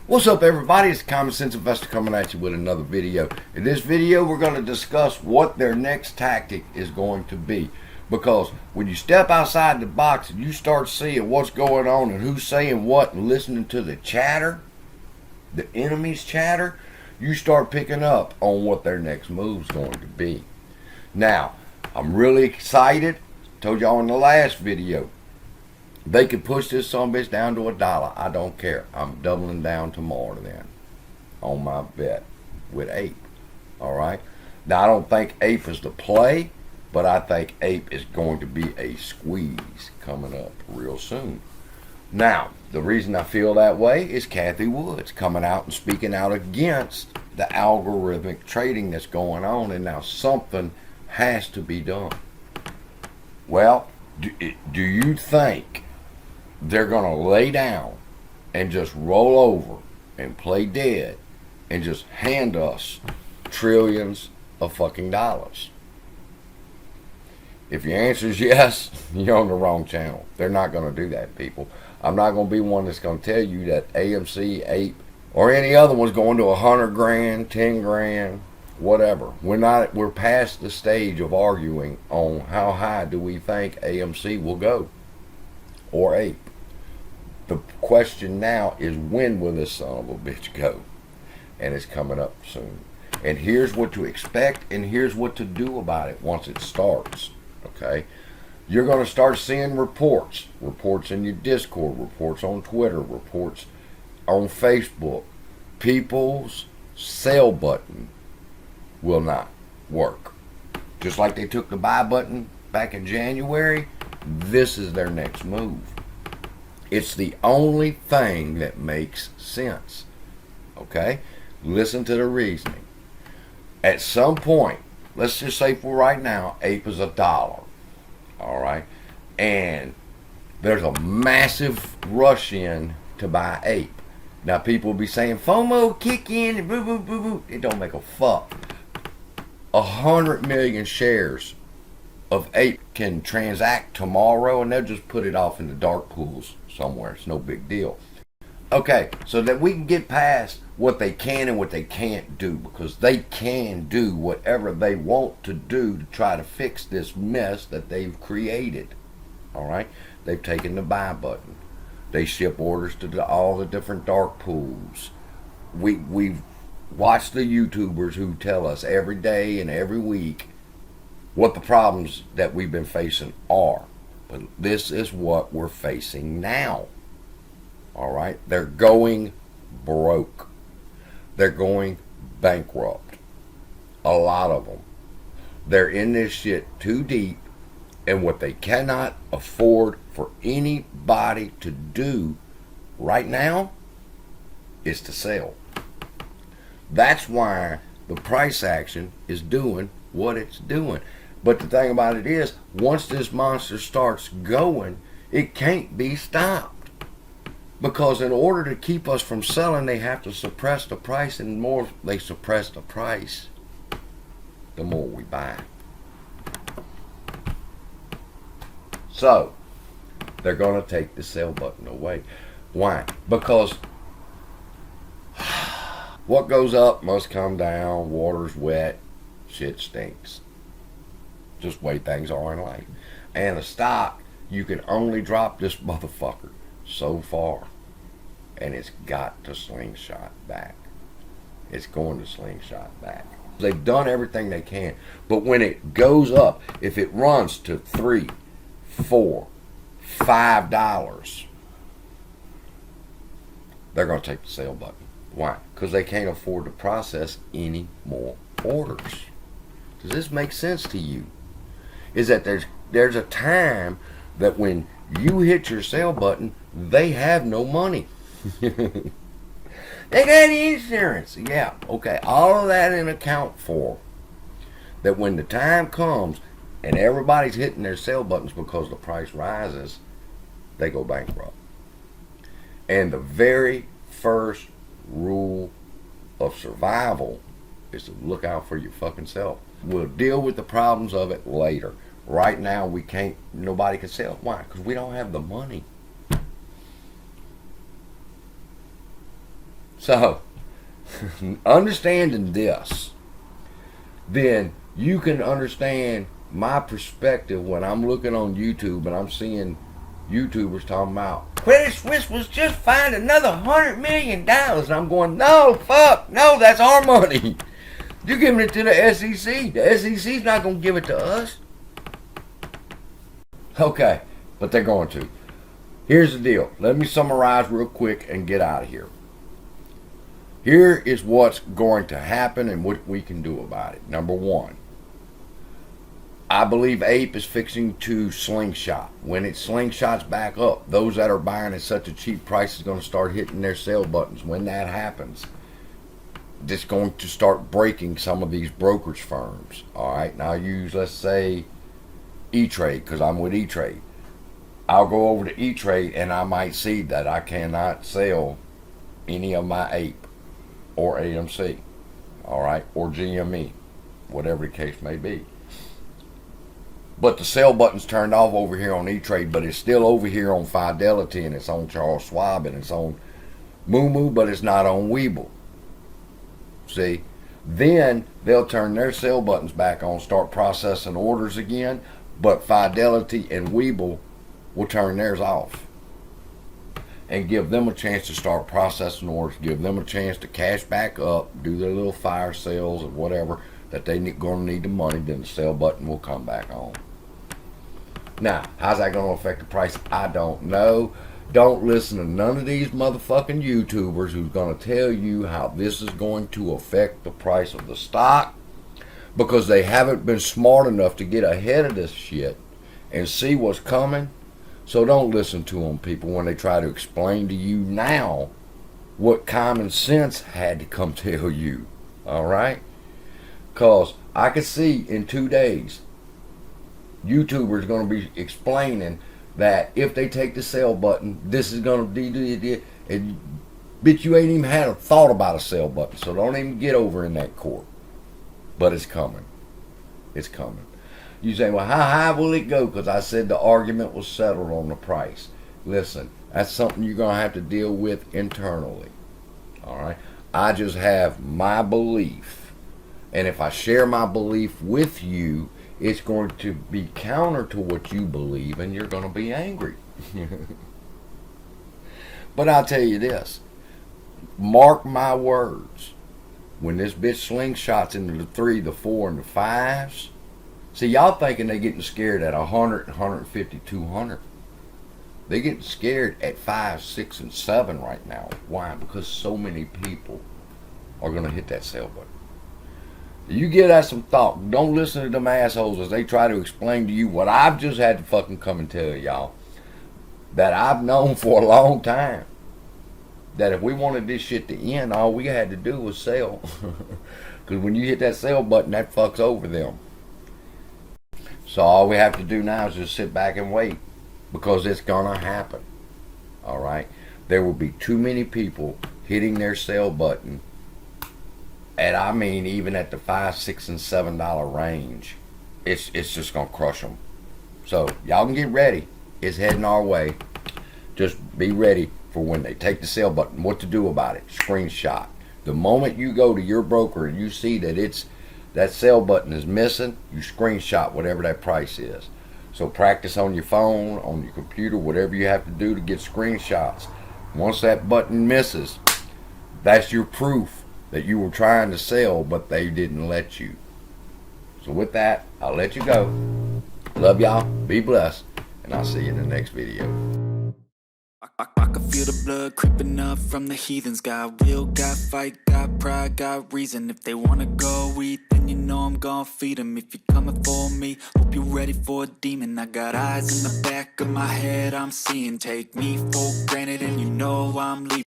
What's up, everybody? It's Common Sense Investor coming at you with another video. In this video, we're going to discuss what their next tactic is going to be. Because when you step outside the box and you start seeing what's going on and who's saying what and listening to the chatter, the enemy's chatter, you start picking up on what their next move's going to be. Now, I'm really excited. Told y'all in the last video, they could push this bitch down to $1. I don't care. I'm doubling down tomorrow then on my bet with APE. Alright? Now, I don't think APE is the play, but I think APE is going to be a squeeze coming up real soon. Now, the reason I feel that way is Kathy Woods coming out and speaking out against the algorithmic trading that's going on, and now something has to be done. Well, do you think they're going to lay down and just roll over and play dead and just hand us trillions of fucking dollars? If your answer is yes, you're on the wrong channel. They're not going to do that, people. I'm not going to be one that's going to tell you that AMC, APE, or any other one's going to 100 grand, 10 grand, whatever. We're past the stage of arguing on how high do we think AMC will go or APE. The question now is, when will this son of a bitch go? And it's coming up soon. And here's what to expect, and here's what to do about it once it starts. Okay? You're going to start seeing reports in your Discord, reports on Twitter, reports on Facebook. People's sell button will not work. Just like they took the buy button back in January, this is their next move. It's the only thing that makes sense. Okay? Listen to the reasoning. At some point, let's just say for right now, APE is $1. Alright? And there's a massive rush in to buy APE. Now people will be saying, FOMO, kick in, and boo, boo, boo, boo. It don't make a fuck. 100 million shares of APE can transact tomorrow, and they'll just put it off in the dark pools somewhere. It's no big deal. Okay, so that we can get past what they can and what they can't do, because they can do whatever they want to do to try to fix this mess that they've created. Alright? They've taken the buy button. They ship orders to all the different dark pools. We've watched the YouTubers who tell us every day and every week what the problems that we've been facing are. But this is what we're facing now. Alright? They're going broke. They're going bankrupt. A lot of them. They're in this shit too deep, and what they cannot afford for anybody to do right now is to sell. That's why the price action is doing what it's doing. But the thing about it is, once this monster starts going, it can't be stopped. Because in order to keep us from selling, they have to suppress the price, and the more they suppress the price, the more we buy. So, they're going to take the sell button away. Why? Because what goes up must come down. Water's wet. Shit stinks. Just the way things are in life. And a stock, you can only drop this motherfucker so far. And it's got to slingshot back. It's going to slingshot back. They've done everything they can. But when it goes up, if it runs to $3, $4, $5, they're going to take the sell button. Why? Because they can't afford to process any more orders. Does this make sense to you? Is that there's a time that when you hit your sell button, they have no money. They got insurance. Yeah, okay. All of that in account for. That when the time comes and everybody's hitting their sell buttons because the price rises, they go bankrupt. And the very first rule of survival is to look out for your fucking self. We'll deal with the problems of it later. Right now, nobody can sell. Why? Because we don't have the money. So, understanding this, then you can understand my perspective when I'm looking on YouTube and I'm seeing YouTubers talking about Credit Suisse was just fined another $100 million. And I'm going, no, fuck, no, that's our money. You're giving it to the SEC. The SEC's not going to give it to us. Okay, but they're going to. Here's the deal. Let me summarize real quick and get out of here. Here is what's going to happen and what we can do about it. Number one, I believe APE is fixing to slingshot. When it slingshots back up, those that are buying at such a cheap price is going to start hitting their sell buttons. When that happens, it's going to start breaking some of these brokerage firms. All right, now use, let's say, E-Trade, because I'm with E-Trade. I'll go over to E-Trade and I might see that I cannot sell any of my APE or AMC, all right, or GME, whatever the case may be. But the sell button's turned off over here on E-Trade, but it's still over here on Fidelity, and it's on Charles Schwab, and it's on Moo, but it's not on Webull. See? Then they'll turn their sell buttons back on, start processing orders again, but Fidelity and Webull will turn theirs off and give them a chance to start processing orders, give them a chance to cash back up, do their little fire sales or whatever that they're going to need the money, then the sell button will come back on. Now, how's that going to affect the price? I don't know. Don't listen to none of these motherfucking YouTubers who's going to tell you how this is going to affect the price of the stock, because they haven't been smart enough to get ahead of this shit and see what's coming. So don't listen to them, people, when they try to explain to you now what common sense had to come tell you. All right? Because I could see in 2 days, YouTubers going to be explaining that if they take the sell button, this is going to do, and bitch, you ain't even had a thought about a sell button, so don't even get over in that court. But it's coming. It's coming. You say, well, how high will it go? Because I said the argument was settled on the price. Listen, that's something you're going to have to deal with internally. All right? I just have my belief. And if I share my belief with you, it's going to be counter to what you believe, and you're going to be angry. But I'll tell you this. Mark my words. When this bitch slingshots into the 3, the 4, and the 5s, see, y'all thinking they getting scared at 100, 150, 200. They getting scared at 5, 6, and 7 right now. Why? Because so many people are going to hit that sell button. You give that some thought. Don't listen to them assholes as they try to explain to you what I've just had to fucking come and tell y'all. That I've known for a long time. That if we wanted this shit to end, all we had to do was sell. Because when you hit that sell button, that fucks over them. So all we have to do now is just sit back and wait. Because it's going to happen. Alright? There will be too many people hitting their sell button. And I mean, even at the $5, $6, and $7 range, it's just gonna crush them. So y'all can get ready. It's heading our way. Just be ready for when they take the sell button. What to do about it? Screenshot. The moment you go to your broker and you see that that sell button is missing, you screenshot whatever that price is. So practice on your phone, on your computer, whatever you have to do to get screenshots. Once that button misses, that's your proof that you were trying to sell, but they didn't let you. So with that, I'll let you go. Love y'all. Be blessed. And I'll see you in the next video. I can feel the blood creeping up from the heathens. Got will, got fight, got pride, got reason. If they wanna go eat, then you know I'm gonna feed them. If you're coming for me, hope you're ready for a demon. I got eyes in the back of my head, I'm seeing. Take me for granted and you know I'm leaving.